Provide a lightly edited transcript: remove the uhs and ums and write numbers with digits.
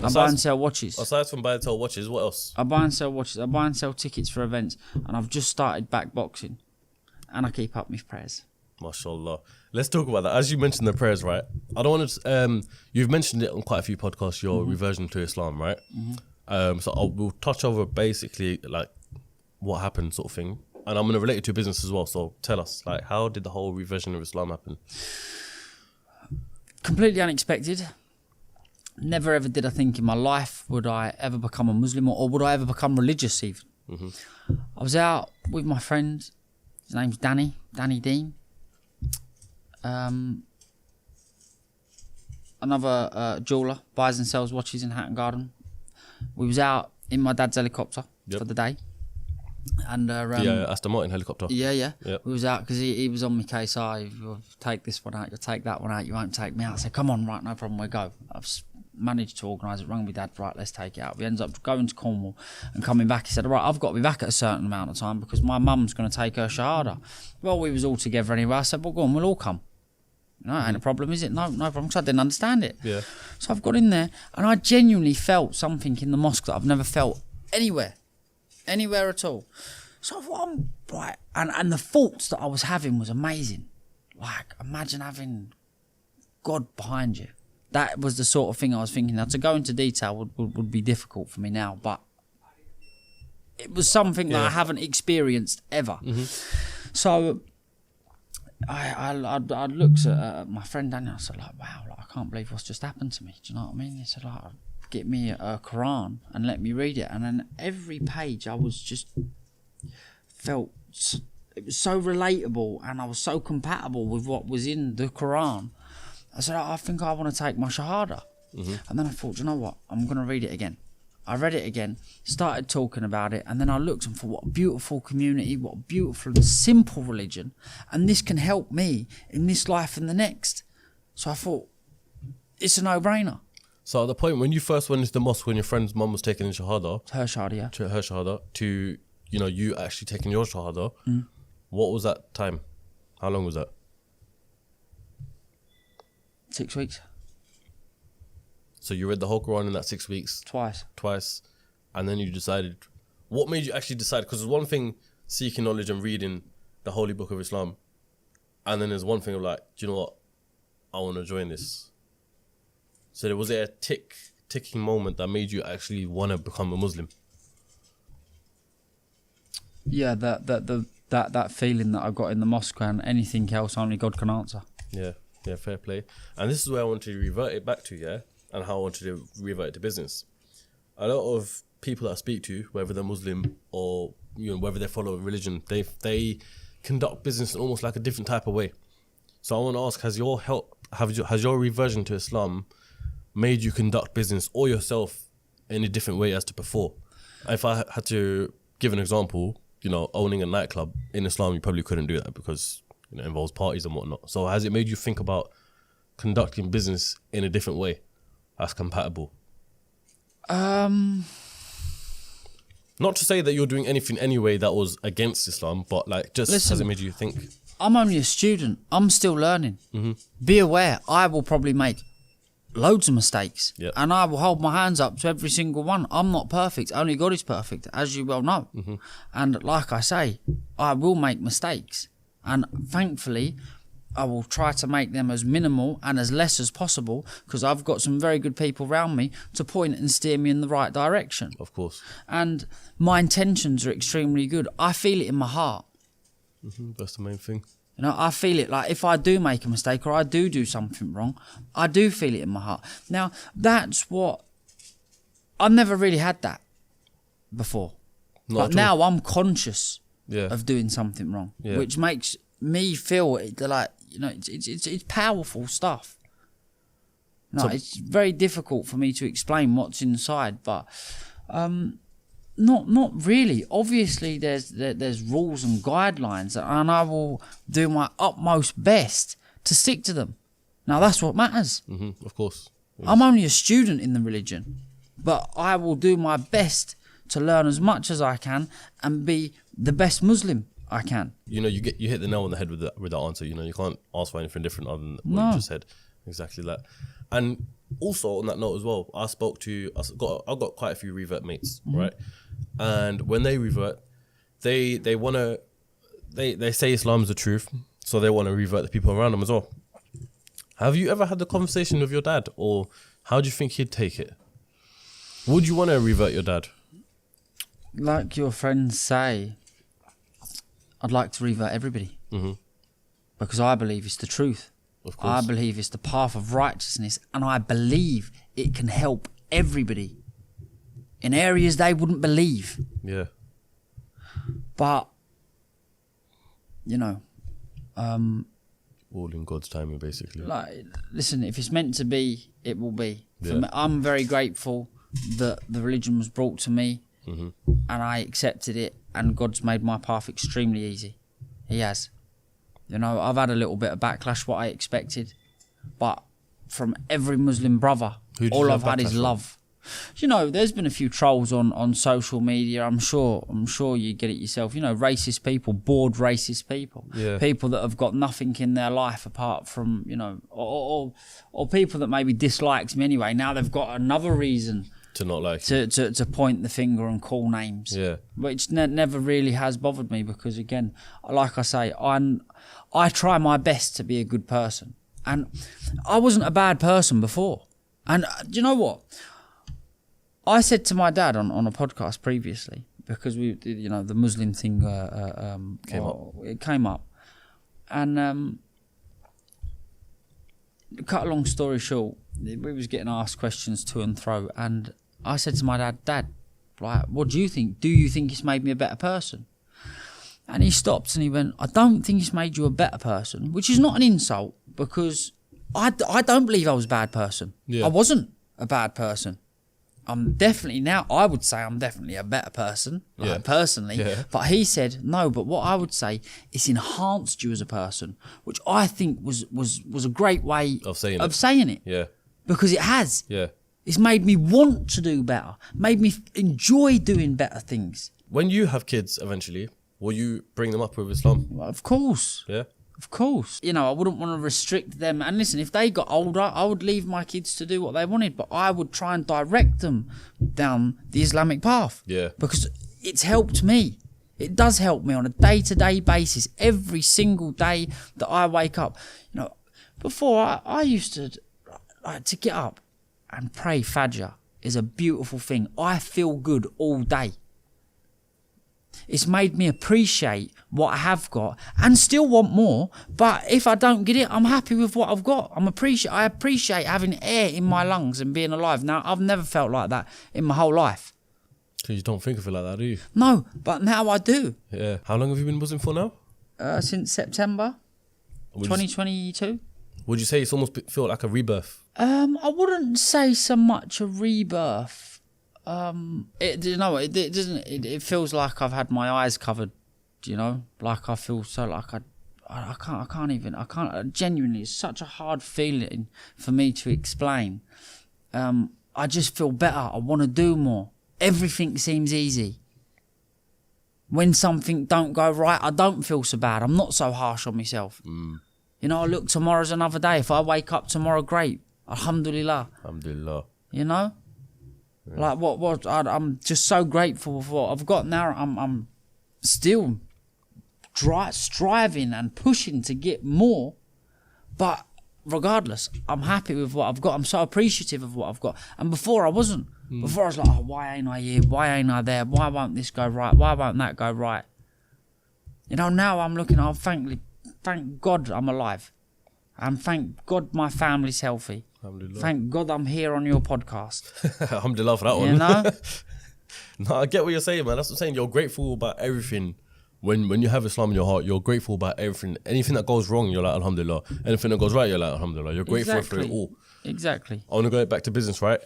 I buy and sell watches. Aside from buy and sell watches, what else? I buy and sell watches. I buy and sell tickets for events. And I've just started back boxing. And I keep up my prayers. MashaAllah. Let's talk about that. As you mentioned the prayers, right? I don't want to... you've mentioned it on quite a few podcasts, your reversion to Islam, right? So we'll touch over basically like what happened sort of thing. And I'm going to relate it to business as well. So tell us, like, how did the whole reversion of Islam happen? Completely unexpected. Never ever did I think in my life would I ever become a Muslim or would I ever become religious even. I was out with my friend. His name's Danny Dean. Another jeweller, buys and sells watches in Hatton Garden. We was out in my dad's helicopter for the day. And Aston Martin helicopter. Yeah. We was out because he was on my case. You'll take this one out, you'll take that one out, you won't take me out. I said, come on, right, no problem, we'll go. I've managed to organise it, rang my dad, right, let's take it out. We ended up going to Cornwall and coming back. He said, right, I've got to be back at a certain amount of time because my mum's going to take her shahada. Well, we was all together anyway. I said, well, go on, we'll all come. No, ain't a problem, is it? No problem, because I didn't understand it. Yeah. So I've got in there and I genuinely felt something in the mosque that I've never felt anywhere at all. So I thought, I'm right, and the thoughts that I was having was amazing. Like, imagine having God behind you. That was the sort of thing I was thinking. Now, to go into detail would be difficult for me now, but it was something that I haven't experienced ever. So I looked at my friend Daniel. I said, like, wow, like, I can't believe what's just happened to me. Do you know what I mean? He said, like, get me a Quran and let me read it. And then every page I was just felt, it was so relatable and I was so compatible with what was in the Quran. I said, I think I want to take my shahada. And then I thought, you know what, I'm going to read it again. I read it again, started talking about it, and then I looked and thought, what a beautiful community, what a beautiful and simple religion, and this can help me in this life and the next. So I thought, it's a no-brainer. So at the point when you first went into the mosque, when your friend's mum was taking in shahada, Her shahada, to you actually taking your shahada, what was that time? How long was that? 6 weeks. So you read the whole Quran in that 6 weeks? Twice. And then you decided, what made you actually decide? Because there's one thing seeking knowledge and reading the Holy Book of Islam, and then there's one thing of like, do you know what, I want to join this. So was there a ticking moment that made you actually want to become a Muslim? Yeah, that feeling that I got in the mosque, and anything else only God can answer. Yeah, fair play. And this is where I want to revert it back to, and how I want to revert it to business. A lot of people that I speak to, whether they're Muslim or whether they follow a religion, they conduct business in almost like a different type of way. So I want to ask, has your reversion to Islam made you conduct business or yourself in a different way as to before? If I had to give an example, owning a nightclub in Islam, you probably couldn't do that because it involves parties and whatnot. So has it made you think about conducting business in a different way that's compatible? Not to say that you're doing anything anyway that was against Islam, but like, just has it made you think? I'm only a student. I'm still learning. Be aware, I will probably make loads of mistakes, and I will hold my hands up to every single one. I'm not perfect. Only God is perfect, as you well know. And like I say, I will make mistakes, and thankfully I will try to make them as minimal and as less as possible, because I've got some very good people around me to point and steer me in the right direction. Of course. And my intentions are extremely good. I feel it in my heart. That's the main thing. I feel it. Like, if I do make a mistake or I do something wrong, I do feel it in my heart. Now, that's what... I've never really had that before. But now I'm conscious of doing something wrong, which makes me feel like, it's powerful stuff. It's very difficult for me to explain what's inside, but... Not really. Obviously, there's rules and guidelines, and I will do my utmost best to stick to them. Now, that's what matters. Of course. Yes. I'm only a student in the religion, but I will do my best to learn as much as I can and be the best Muslim I can. You hit the nail on the head with that answer. You can't ask for anything different other than what you just said. Exactly that. And also on that note as well, I got quite a few revert mates, right? And when they revert, they say Islam's the truth, so they want to revert the people around them as well. Have you ever had the conversation with your dad, or how do you think he'd take it? Would you want to revert your dad? Like your friends say, I'd like to revert everybody. Because I believe it's the truth. Of course. I believe it's the path of righteousness, and I believe it can help everybody in areas they wouldn't believe. Yeah. But, you know, all in God's timing, basically. like, listen, if it's meant to be, it will be. For Yeah. me, I'm very grateful that the religion was brought to me, and I accepted it, and God's made my path extremely easy. He has. You know, I've had a little bit of backlash, what I expected, but from every Muslim brother, Who did you all have I've had is backlash from? love. You know, there's been a few trolls on social media. I'm sure you get it yourself. You know, racist people, bored racist people, Yeah. people that have got nothing in their life apart from, you know, or people that maybe dislikes me anyway. Now they've got another reason To not like you. to point the finger and call names. Yeah. Which never really has bothered me, because again, like I say, I try my best to be a good person, and I wasn't a bad person before. And do you know what? I said to my dad on a podcast previously, because we, you know, the Muslim thing It came up, and cut a long story short, we was getting asked questions to and fro, and I said to my dad, like, what do you think? Do you think it's made me a better person? And he stopped and he went, I don't think it's made you a better person, which is not an insult, because I don't believe I was a bad person. Yeah. I wasn't a bad person. I'm definitely, now I would say I'm definitely a better person, like, personally. Yeah. But he said, no, but what I would say, it's enhanced you as a person, which I think was a great way Of saying it. it. Yeah. Because it has. Yeah. It's made me want to do better, made me enjoy doing better things. When you have kids eventually, will you bring them up with Islam? Well, of course. Yeah. Of course. You know, I wouldn't want to restrict them. And listen, if they got older, I would leave my kids to do what they wanted, but I would try and direct them down the Islamic path. Yeah. Because it's helped me. It does help me on a day-to-day basis, every single day that I wake up. You know, before I used to get up and pray Fajr is a beautiful thing. I feel good all day. It's made me appreciate what I have got and still want more. But if I don't get it, I'm happy with what I've got. I appreciate having air in my lungs and being alive. Now, I've never felt like that in my whole life. Because you don't think of it like that, do you? No, but now I do. Yeah. How long have you been Muslim for now? Since September 2022. Would you say it's almost feel like a rebirth? I wouldn't say so much a rebirth. It doesn't. It feels like I've had my eyes covered. You know, like I feel so like I can't. Genuinely, it's such a hard feeling for me to explain. I just feel better. I want to do more. Everything seems easy. When something don't go right, I don't feel so bad. I'm not so harsh on myself. You know, look, tomorrow's another day. If I wake up tomorrow, great. Alhamdulillah. Alhamdulillah. You know? Yeah. Like I'm just so grateful for what I've got now. I'm still striving and pushing to get more, but regardless, I'm happy with what I've got. I'm so appreciative of what I've got. And before I wasn't. Before I was like, oh, why ain't I here? Why ain't I there? Why won't this go right? Why won't that go right? You know, now I'm looking. Thank God I'm alive, and thank God my family's healthy. Thank God I'm here on your podcast. Alhamdulillah for that one. You know? No, I get what you're saying, man. That's what I'm saying. You're grateful about everything. When you have Islam in your heart, you're grateful about everything. Anything that goes wrong, you're like, Alhamdulillah. Anything that goes right, you're like, Alhamdulillah. You're grateful for it all. Exactly. I want to go back to business, right?